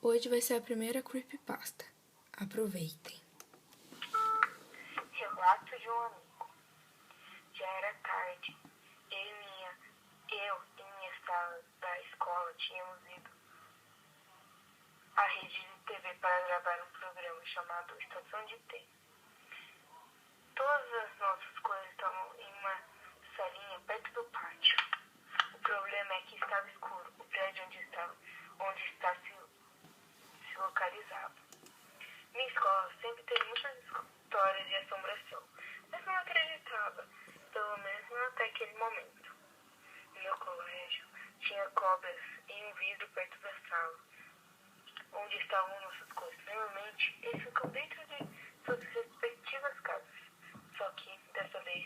Hoje vai ser a primeira creepypasta. Aproveitem. Relato de um amigo. Já era tarde. Eu e minha sala da escola tínhamos ido à rede de TV para gravar um programa chamado Estação de T. Todas as nossas coisas estavam em uma salinha perto do pátio. O problema é que estava escuro. O prédio onde está se localizava. Minha escola sempre teve muitas histórias de assombração, mas não acreditava, pelo menos não até aquele momento. No meu colégio tinha cobras em um vidro perto da sala, onde estavam nossas coisas. Normalmente, eles ficam dentro de suas respectivas casas. Só que, dessa vez,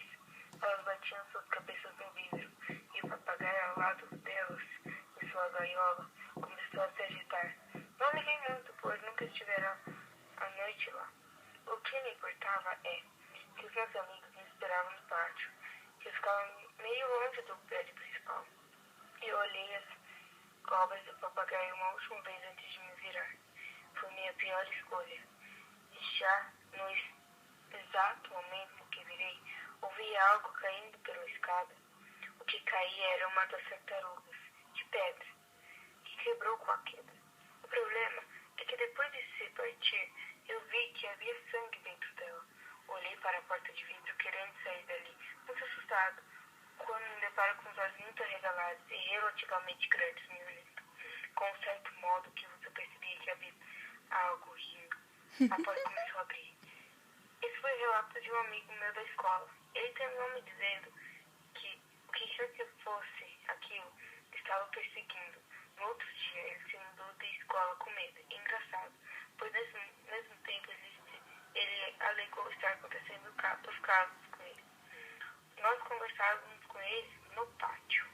elas batiam suas cabeças no vidro e o papagaio ao lado delas, em sua gaiola, começou a se agitar. Não liguei muito, pois nunca estiveram a noite lá. O que me importava é que os meus amigos me esperavam no pátio, que eu ficava meio longe do prédio principal. Eu olhei as cobras do papagaio uma última vez antes de me virar. Foi minha pior escolha. E já no exato momento que virei, ouvi algo caindo pela escada. O que caía era uma das tartarugas, de pedra, que quebrou com a queda. O problema é que depois de se partir, eu vi que havia sangue dentro dela. Olhei para a porta de vidro querendo sair dali, muito assustado, quando me deparo com os olhos muito arregalados e relativamente grandes me olhando, com um certo modo que você percebia que havia algo rindo. A porta começou a abrir. Esse foi o relato de um amigo meu da escola. Ele terminou me dizendo que o que quer que fosse aquilo estava perseguindo. No outro dia, ele se mudou da escola com medo. Engraçado, pois nesse mesmo tempo ele alegou estar acontecendo outros casos com ele. Nós conversávamos com ele no pátio.